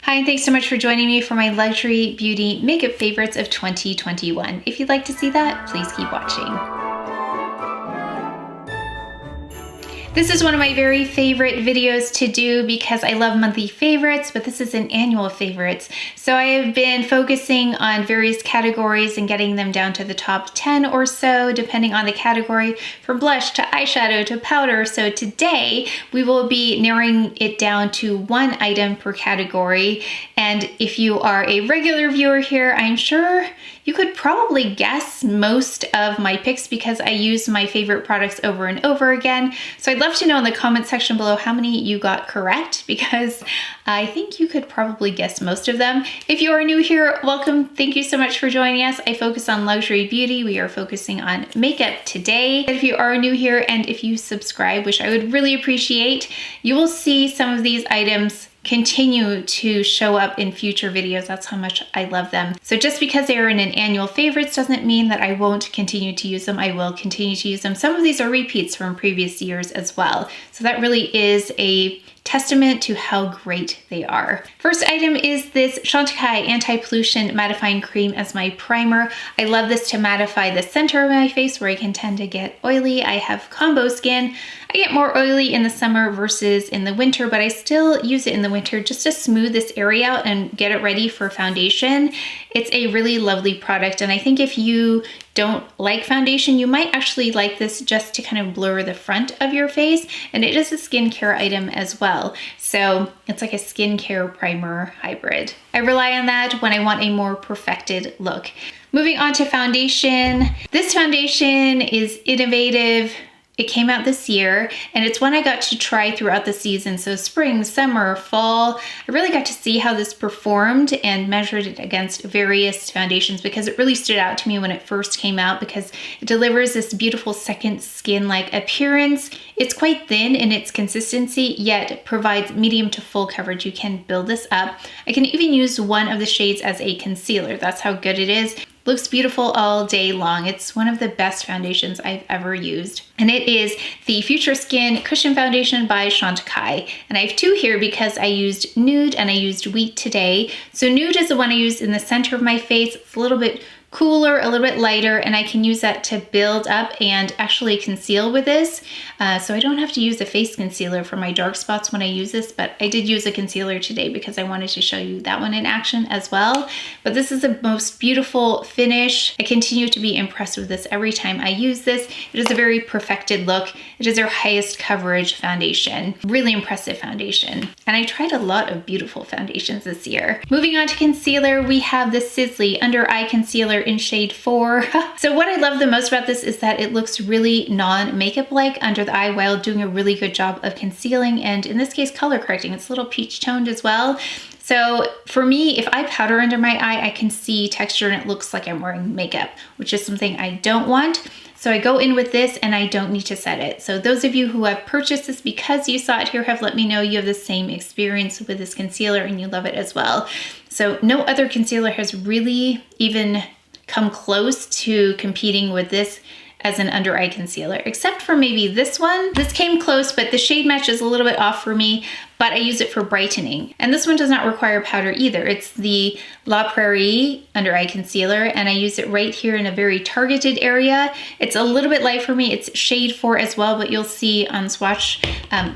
Hi, and thanks so much for joining me for my luxury beauty makeup favorites of 2021. If you'd like to see that, please keep watching. This is one of my very favorite videos to do because I love monthly favorites, but this is an annual favorites. So I have been focusing on various categories and getting them down to the top 10 or so, depending on the category, from blush to eyeshadow to powder. So today we will be narrowing it down to one item per category. And if you are a regular viewer here, I'm sure you could probably guess most of my picks because I use my favorite products over and over again. So I'd love to know in the comment section below how many you got correct, because I think you could probably guess most of them. If you are new here, welcome. Thank you so much for joining us. I focus on luxury beauty. We are focusing on makeup today. If you are new here and if you subscribe, which I would really appreciate, you will see some of these items continue to show up in future videos. That's how much I love them. So just because they are in an annual favorites doesn't mean that I won't continue to use them. I will continue to use them. Some of these are repeats from previous years as well. So that really is a testament to how great they are. First item is this Chantecaille Anti-Pollution Mattifying Cream as my primer. I love this to mattify the center of my face where I can tend to get oily. I have combo skin. I get more oily in the summer versus in the winter, but I still use it in the winter just to smooth this area out and get it ready for foundation. It's a really lovely product, and I think if you don't like foundation, you might actually like this just to kind of blur the front of your face, and it is a skincare item as well. So it's like a skincare primer hybrid. I rely on that when I want a more perfected look. Moving on to foundation. This foundation is innovative. It came out this year, and it's one I got to try throughout the season. So spring, summer, fall, I really got to see how this performed and measured it against various foundations because it really stood out to me when it first came out because it delivers this beautiful second skin-like appearance. It's quite thin in its consistency, yet provides medium to full coverage. You can build this up. I can even use one of the shades as a concealer. That's how good it is. Looks beautiful all day long. It's one of the best foundations I've ever used. And it is the Future Skin Cushion Foundation by Chantecaille. And I have two here because I used Nude and I used Wheat today. So Nude is the one I used in the center of my face. It's a little bit cooler, a little bit lighter, and I can use that to build up and actually conceal with this. So I don't have to use a face concealer for my dark spots when I use this, but I did use a concealer today because I wanted to show you that one in action as well. But this is the most beautiful finish. I continue to be impressed with this every time I use this. It is a very perfected look. It is their highest coverage foundation. Really impressive foundation. And I tried a lot of beautiful foundations this year. Moving on to concealer, we have the Sisley Under Eye Concealer in shade 4. So what I love the most about this is that it looks really non-makeup like under the eye while doing a really good job of concealing, and in this case color correcting. It's a little peach toned as well. So for me, if I powder under my eye, I can see texture and it looks like I'm wearing makeup, which is something I don't want. So I go in with this and I don't need to set it. So those of you who have purchased this because you saw it here have let me know you have the same experience with this concealer and you love it as well. So no other concealer has really even come close to competing with this as an under eye concealer, except for maybe this one. This came close, but the shade match is a little bit off for me, but I use it for brightening. And this one does not require powder either. It's the Prairie under eye concealer, and I use it right here in a very targeted area. It's a little bit light for me. It's shade 4 as well, but you'll see on swatch,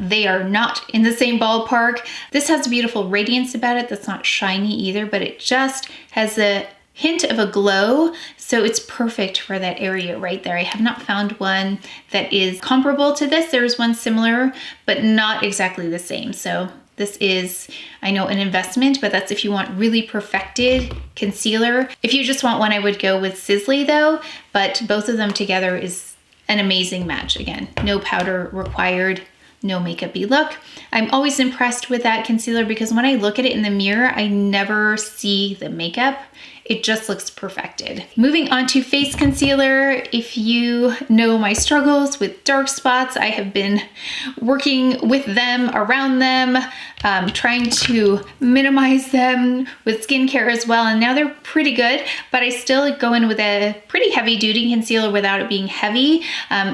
they are not in the same ballpark. This has a beautiful radiance about it that's not shiny either, but it just has a hint of a glow, so it's perfect for that area right there. I have not found one that is comparable to this. There's one similar, but not exactly the same. So this is, I know, an investment, but that's if you want really perfected concealer. If you just want one, I would go with Sisley though, but both of them together is an amazing match. Again, no powder required, no makeup-y look. I'm always impressed with that concealer because when I look at it in the mirror, I never see the makeup. It just looks perfected. Moving on to face concealer. If you know my struggles with dark spots, I have been working with them, around them, trying to minimize them with skincare as well. And now they're pretty good, but I still go in with a pretty heavy duty concealer without it being heavy.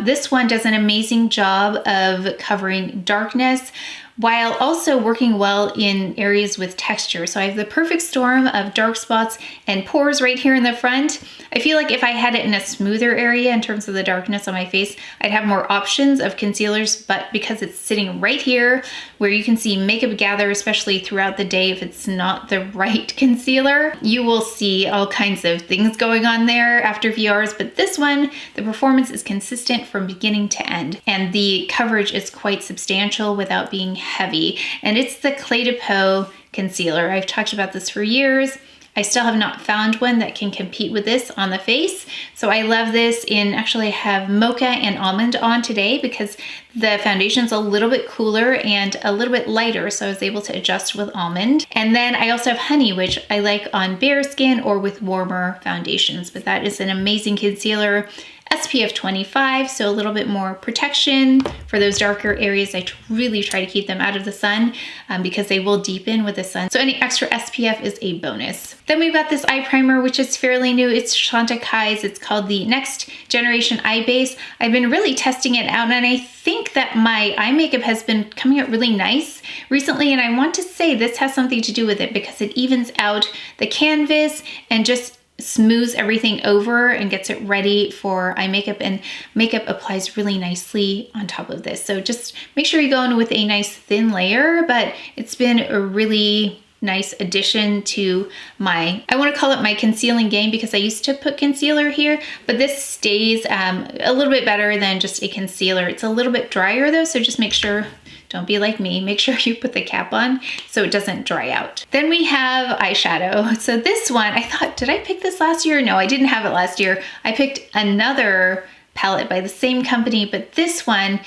This one does an amazing job of covering darkness while also working well in areas with texture. So I have the perfect storm of dark spots and pores right here in the front. I feel like if I had it in a smoother area in terms of the darkness on my face, I'd have more options of concealers, but because it's sitting right here where you can see makeup gather, especially throughout the day, if it's not the right concealer, you will see all kinds of things going on there after a few hours. But this one, the performance is consistent from beginning to end, and the coverage is quite substantial without being heavy. And it's the Éclat de Peau concealer. I've talked about this for years. I still have not found one that can compete with this on the face. So I love this in, actually I have Mocha and Almond on today because the foundation's a little bit cooler and a little bit lighter, so I was able to adjust with Almond. And then I also have Honey, which I like on bare skin or with warmer foundations, but that is an amazing concealer. SPF 25, so a little bit more protection for those darker areas. I really try to keep them out of the sun because they will deepen with the sun. So any extra SPF is a bonus. Then we've got this eye primer, which is fairly new. It's Chantecaille's. It's called the Next Generation Eye Base. I've been really testing it out, and I think that my eye makeup has been coming out really nice recently, and I want to say this has something to do with it because it evens out the canvas and just smooths everything over and gets it ready for eye makeup, and makeup applies really nicely on top of this. So just make sure you go in with a nice thin layer, but it's been a really nice addition to my, I want to call it my concealing game because I used to put concealer here, but this stays a little bit better than just a concealer. It's a little bit drier though, so just make sure, don't be like me, make sure you put the cap on so it doesn't dry out. Then we have eyeshadow. So this one, I thought, did I pick this last year? No, I didn't have it last year. I picked another palette by the same company, but this one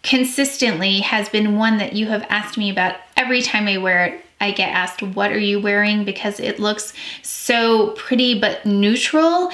consistently has been one that you have asked me about every time I wear it. I get asked, what are you wearing? Because it looks so pretty but neutral,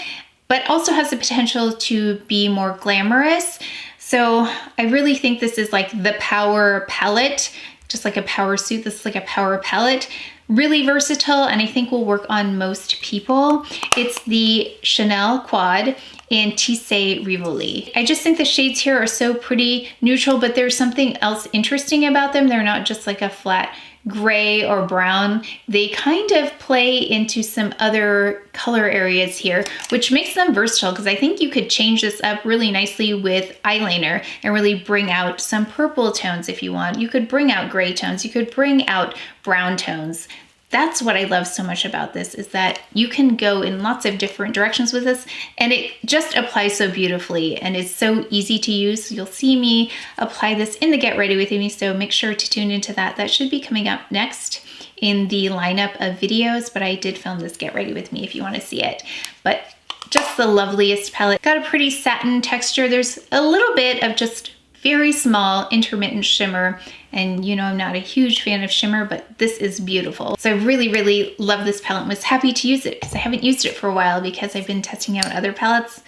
but also has the potential to be more glamorous. So I really think this is like the power palette, just like a power suit. This is like a power palette, really versatile, and I think will work on most people. It's the Chanel Quad in Tisse Rivoli. I just think the shades here are so pretty neutral, but there's something else interesting about them. They're not just like a flat gray or brown. They kind of play into some other color areas here, which makes them versatile because I think you could change this up really nicely with eyeliner and really bring out some purple tones if you want. You could bring out gray tones. You could bring out brown tones. That's what I love so much about this, is that you can go in lots of different directions with this, and it just applies so beautifully and is so easy to use. You'll see me apply this in the Get Ready With Me, so make sure to tune into that. That should be coming up next in the lineup of videos, but I did film this Get Ready With Me if you want to see it. But just the loveliest palette. Got a pretty satin texture. There's a little bit of just very small intermittent shimmer, and you know I'm not a huge fan of shimmer, but this is beautiful. So I really, really love this palette and was happy to use it because I haven't used it for a while because I've been testing out other palettes.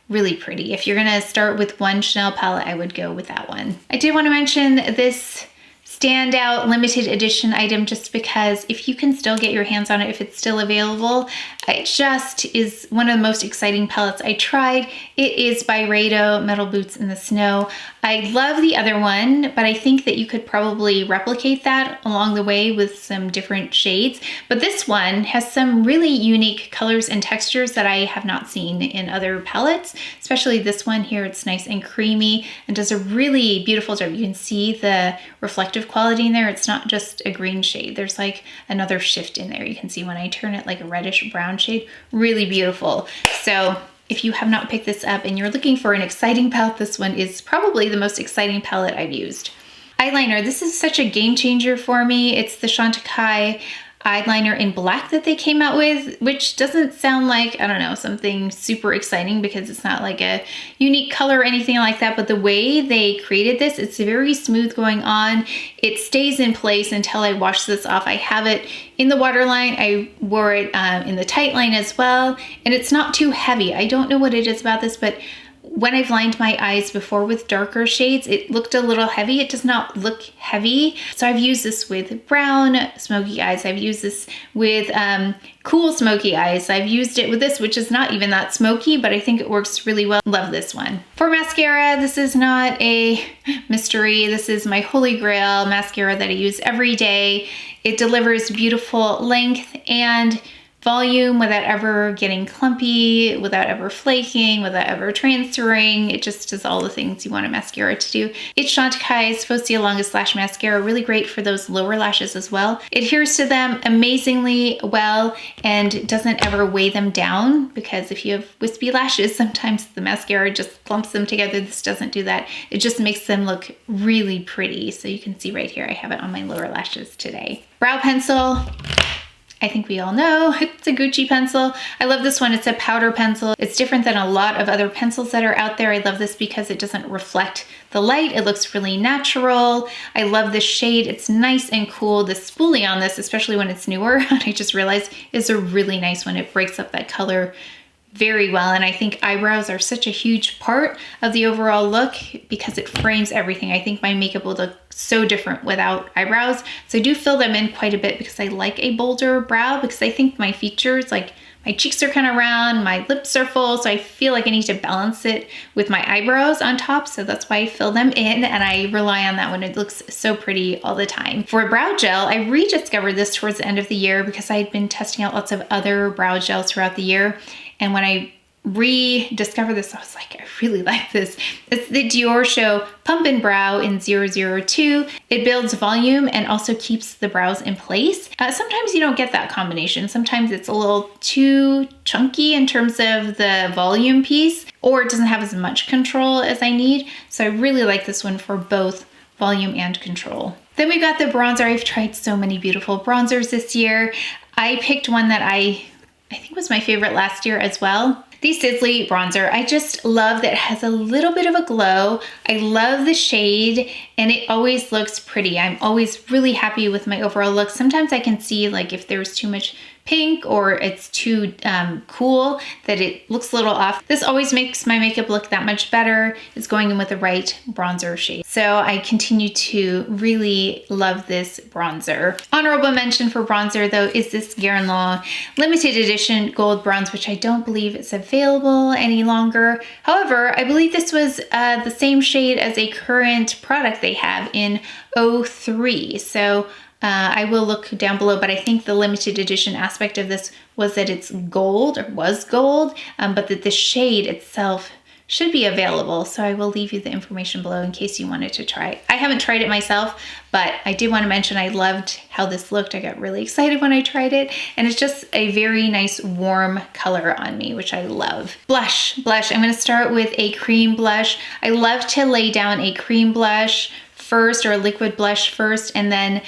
Really pretty. If you're gonna start with one Chanel palette, I would go with that one. I did want to mention this standout limited edition item just because if you can still get your hands on it, if it's still available, it just is one of the most exciting palettes I tried. It is BYREDO Metal Boots in the Snow. I love the other one, but I think that you could probably replicate that along the way with some different shades. But this one has some really unique colors and textures that I have not seen in other palettes, especially this one here. It's nice and creamy and does a really beautiful job. You can see the reflective quality in there. It's not just a green shade. There's like another shift in there. You can see when I turn it, like a reddish brown shade. Really beautiful. So if you have not picked this up and you're looking for an exciting palette, this one is probably the most exciting palette I've used. Eyeliner, this is such a game changer for me. It's the Chantecaille eyeliner in black that they came out with, which doesn't sound like, I don't know, something super exciting because it's not like a unique color or anything like that, but the way they created this, it's very smooth going on. It stays in place until I wash this off. I have it in the waterline. I wore it in the tight line as well, and it's not too heavy. I don't know what it is about this, but when I've lined my eyes before with darker shades, it looked a little heavy. It does not look heavy. So I've used this with brown smoky eyes. I've used this with cool smoky eyes. I've used it with this, which is not even that smoky, but I think it works really well. Love this one. For mascara, this is not a mystery. This is my holy grail mascara that I use every day. It delivers beautiful length and volume without ever getting clumpy, without ever flaking, without ever transferring. It just does all the things you want a mascara to do. It's Chantecaille's Faux Longest Lash Mascara, really great for those lower lashes as well. It adheres to them amazingly well and doesn't ever weigh them down, because if you have wispy lashes, sometimes the mascara just clumps them together. This doesn't do that. It just makes them look really pretty. So you can see right here, I have it on my lower lashes today. Brow pencil. I think we all know it's a Gucci pencil. I love this one. It's a powder pencil. It's different than a lot of other pencils that are out there. I love this because it doesn't reflect the light. It looks really natural. I love this shade. It's nice and cool. The spoolie on this, especially when it's newer, I just realized is a really nice one. It breaks up that color very well, and I think eyebrows are such a huge part of the overall look because it frames everything. I think my makeup will look so different without eyebrows, so I do fill them in quite a bit because I like a bolder brow, because I think my features, like my cheeks are kind of round, my lips are full, so I feel like I need to balance it with my eyebrows on top, so that's why I fill them in, and I rely on that one. It looks so pretty all the time. For brow gel, I rediscovered this towards the end of the year because I had been testing out lots of other brow gels throughout the year, and when I rediscovered this, I was like, I really like this. It's the Diorshow Pump and Brow in 002. It builds volume and also keeps the brows in place. Sometimes you don't get that combination. Sometimes it's a little too chunky in terms of the volume piece, or it doesn't have as much control as I need. So I really like this one for both volume and control. Then we got the bronzer. I've tried so many beautiful bronzers this year. I picked one that I think was my favorite last year as well. The Sisley bronzer. I just love that it has a little bit of a glow. I love the shade and it always looks pretty. I'm always really happy with my overall look. Sometimes I can see like if there's too much pink or it's too cool that it looks a little off. This always makes my makeup look that much better. It's going in with the right bronzer shade. So I continue to really love this bronzer. Honorable mention for bronzer though is this GUERLAIN limited edition gold bronze, which I don't believe is available any longer. However, I believe this was the same shade as a current product they have in 03. So I will look down below, but I think the limited edition aspect of this was that it's gold, or was gold, but that the shade itself should be available. So I will leave you the information below in case you wanted to try. I haven't tried it myself, but I did want to mention I loved how this looked. I got really excited when I tried it, and it's just a very nice warm color on me, which I love. Blush. I'm going to start with a cream blush. I love to lay down a cream blush first, or a liquid blush first, and then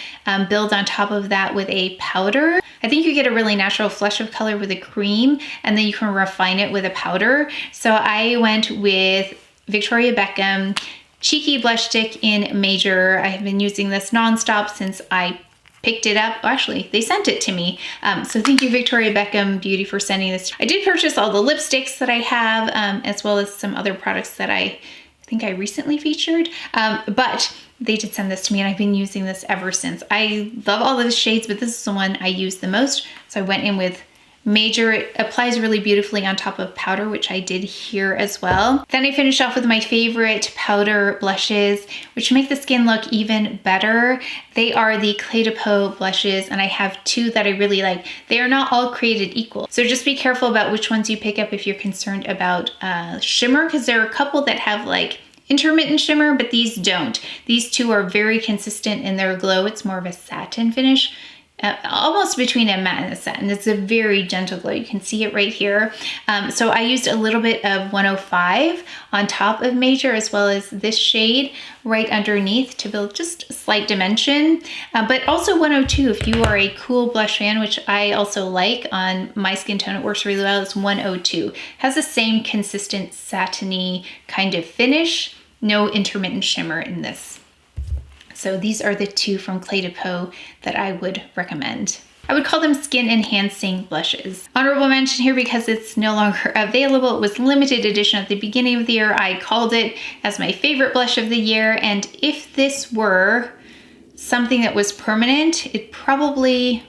build on top of that with a powder. I think you get a really natural flush of color with a cream, and then you can refine it with a powder. So I went with Victoria Beckham Cheeky Blush Stick in Major. I have been using this nonstop since I picked it up. Well, actually, they sent it to me. So thank you, Victoria Beckham Beauty, for sending this. I did purchase all the lipsticks that I have, as well as some other products that I think I recently featured, but they did send this to me and I've been using this ever since. I love all of the shades, but this is the one I use the most. So I went in with Major. It applies really beautifully on top of powder, which I did here as well. Then I finished off with my favorite powder blushes, which make the skin look even better. They are the Éclat de Peau blushes, and I have two that I really like. They are not all created equal, so just be careful about which ones you pick up if you're concerned about shimmer, because there are a couple that have like intermittent shimmer, but these don't. These two are very consistent in their glow. It's more of a satin finish, almost between a matte and a satin. It's a very gentle glow. You can see it right here. So I used a little bit of 105 on top of Major, as well as this shade right underneath to build just a slight dimension. But also 102 if you are a cool blush fan, which I also like on my skin tone. It works really well. It's 102. It has the same consistent satiny kind of finish. No intermittent shimmer in this. So these are the two from Éclat de Peau that I would recommend. I would call them skin enhancing blushes. Honorable mention here because it's no longer available. It was limited edition at the beginning of the year. I called it as my favorite blush of the year. And if this were something that was permanent, it probably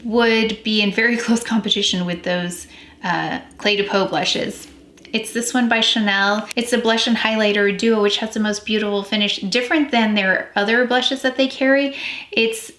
would be in very close competition with those Éclat de Peau blushes. It's this one by Chanel. It's a blush and highlighter duo, which has the most beautiful finish, different than their other blushes that they carry. It's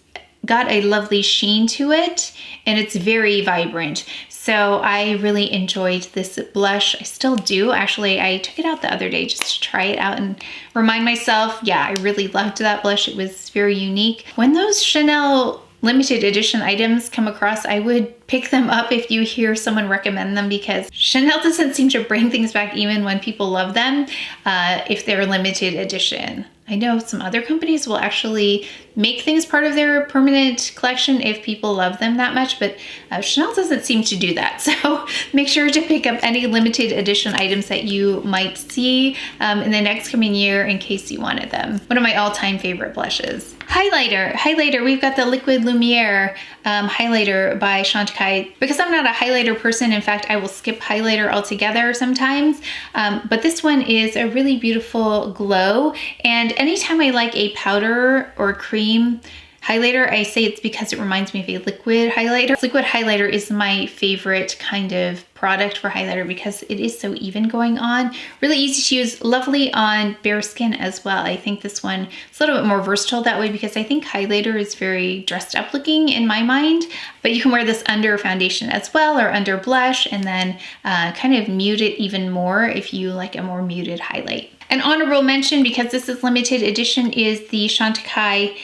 got a lovely sheen to it, and it's very vibrant. So I really enjoyed this blush. I still do. Actually, I took it out the other day just to try it out and remind myself, yeah, I really loved that blush. It was very unique. When those Chanel limited edition items come across, I would pick them up if you hear someone recommend them, because Chanel doesn't seem to bring things back even when people love them if they're limited edition. I know some other companies will actually make things part of their permanent collection if people love them that much, but Chanel doesn't seem to do that. So make sure to pick up any limited edition items that you might see in the next coming year in case you wanted them. One of my all-time favorite blushes. Highlighter, we've got the Liquid Lumière highlighter by Chantecaille. Because I'm not a highlighter person, in fact, I will skip highlighter altogether sometimes, but this one is a really beautiful glow, and anytime I like a powder or cream highlighter, I say it's because it reminds me of a liquid highlighter. Liquid highlighter is my favorite kind of product for highlighter because it is so even going on. Really easy to use, lovely on bare skin as well. I think this one is a little bit more versatile that way because I think highlighter is very dressed up looking in my mind, but you can wear this under foundation as well or under blush, and then kind of mute it even more if you like a more muted highlight. An honorable mention, because this is limited edition, is the Chantecaille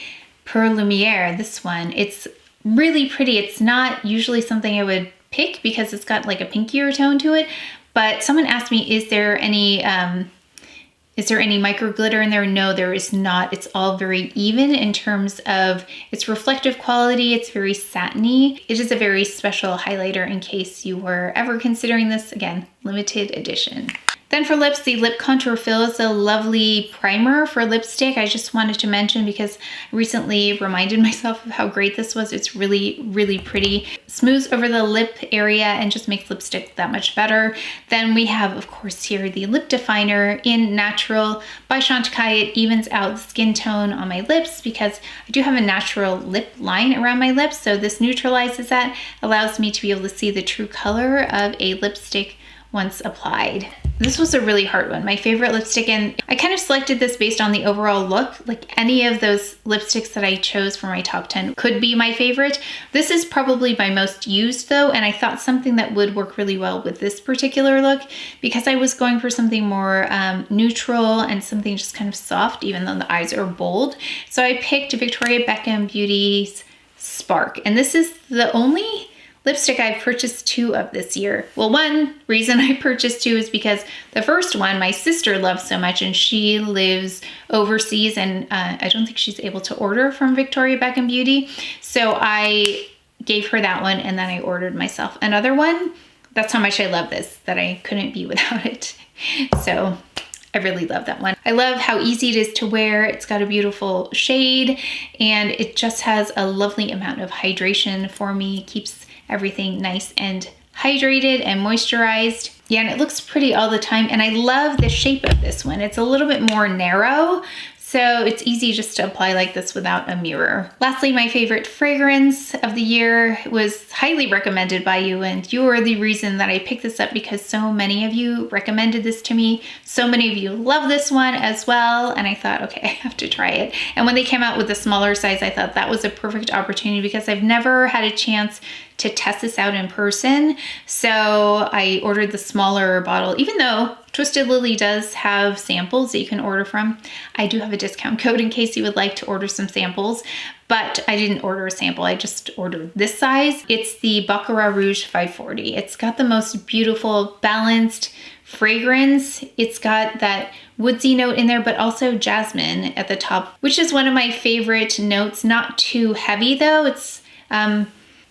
Perle Lumière. This one, it's really pretty. It's not usually something I would pick because it's got like a pinkier tone to it, but someone asked me, is there any micro glitter in there? No, there is not. It's all very even in terms of its reflective quality. It's very satiny. It is a very special highlighter in case you were ever considering this. Again, limited edition. Then for lips, the Lip Contour Fill is a lovely primer for lipstick. I just wanted to mention because I recently reminded myself of how great this was. It's really, really pretty. Smooths over the lip area and just makes lipstick that much better. Then we have, of course, here the Lip Definer in Natural by Chantecaille. It evens out the skin tone on my lips because I do have a natural lip line around my lips. So this neutralizes that, allows me to be able to see the true color of a lipstick once applied. This was a really hard one. My favorite lipstick, and I kind of selected this based on the overall look. Like any of those lipsticks that I chose for my top 10 could be my favorite. This is probably my most used though, and I thought something that would work really well with this particular look because I was going for something more neutral and something just kind of soft, even though the eyes are bold. So I picked Victoria Beckham Beauty's Spark, and this is the only lipstick I've purchased 2 of this year. Well, one reason I purchased 2 is because the first one my sister loves so much, and she lives overseas, and I don't think she's able to order from Victoria Beckham Beauty. So I gave her that one, and then I ordered myself another one. That's how much I love this, that I couldn't be without it. So I really love that one. I love how easy it is to wear. It's got a beautiful shade, and it just has a lovely amount of hydration for me. It keeps everything nice and hydrated and moisturized. Yeah, and it looks pretty all the time. And I love the shape of this one. It's a little bit more narrow, so it's easy just to apply like this without a mirror. Lastly, my favorite fragrance of the year was highly recommended by you, and you were the reason that I picked this up because so many of you recommended this to me. So many of you love this one as well, and I thought, okay, I have to try it. And when they came out with the smaller size, I thought that was a perfect opportunity because I've never had a chance to test this out in person. So I ordered the smaller bottle, even though Twisted Lily does have samples that you can order from. I do have a discount code in case you would like to order some samples, but I didn't order a sample. I just ordered this size. It's the Baccarat Rouge 540. It's got the most beautiful balanced fragrance. It's got that woodsy note in there, but also jasmine at the top, which is one of my favorite notes. Not too heavy though. It's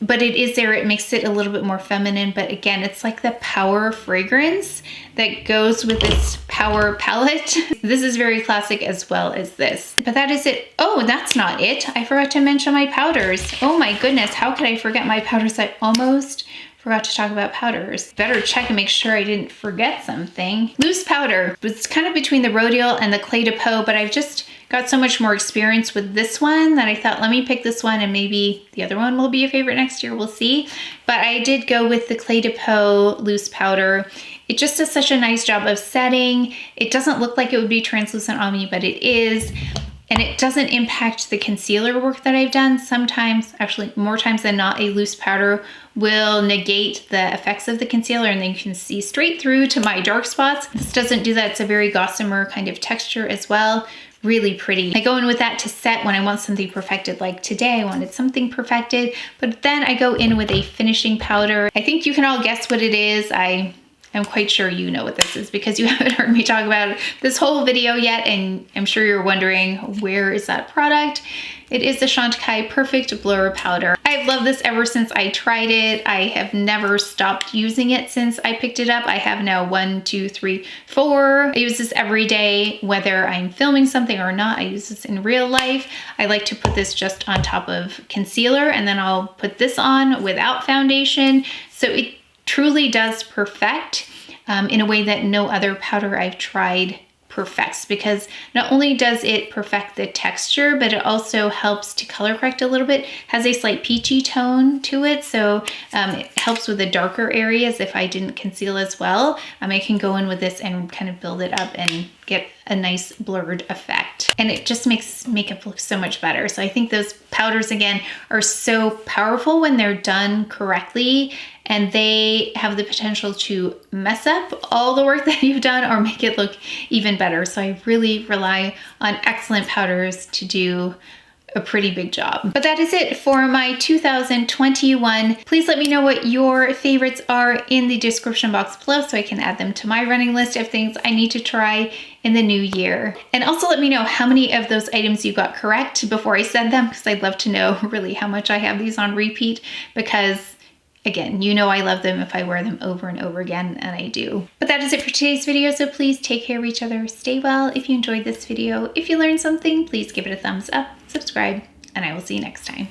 but it is there. It makes it a little bit more feminine, but again, it's like the power fragrance that goes with this power palette. This is very classic as well as this. But that is it. Oh, that's not it. I forgot to mention my powders. Oh my goodness, how could I forget my powders? I almost forgot to talk about powders. Better check and make sure I didn't forget something. Loose powder. It's kind of between the Rhodial and the Clé de Peau, but I've just got so much more experience with this one that I thought, let me pick this one and maybe the other one will be a favorite next year, we'll see. But I did go with the Clé de Peau loose powder. It just does such a nice job of setting. It doesn't look like it would be translucent on me, but it is. And it doesn't impact the concealer work that I've done. Sometimes, actually more times than not, a loose powder will negate the effects of the concealer and then you can see straight through to my dark spots. This doesn't do that. It's a very gossamer kind of texture as well. Really pretty. I go in with that to set when I want something perfected, like today I wanted something perfected, but then I go in with a finishing powder. I think you can all guess what it is. I'm quite sure you know what this is because you haven't heard me talk about this whole video yet, and I'm sure you're wondering, where is that product? It is the Chantecaille Perfect Blur Powder. I've loved this ever since I tried it. I have never stopped using it since I picked it up. I have now 1, 2, 3, 4. I use this every day, whether I'm filming something or not. I use this in real life. I like to put this just on top of concealer and then I'll put this on without foundation. So it truly does perfect in a way that no other powder I've tried perfects, because not only does it perfect the texture, but it also helps to color correct a little bit. Has a slight peachy tone to it, so it helps with the darker areas. If I didn't conceal as well, I can go in with this and kind of build it up and get a nice blurred effect. And it just makes makeup look so much better. So I think those powders, again, are so powerful when they're done correctly, and they have the potential to mess up all the work that you've done or make it look even better. So I really rely on excellent powders to do a pretty big job. But that is it for my 2021. Please let me know what your favorites are in the description box below so I can add them to my running list of things I need to try in the new year. And also let me know how many of those items you got correct before I said them, because I'd love to know really how much I have these on repeat, because again, you know I love them if I wear them over and over again, and I do. But that is it for today's video, so please take care of each other, stay well. If you enjoyed this video, if you learned something, please give it a thumbs up, subscribe, and I will see you next time.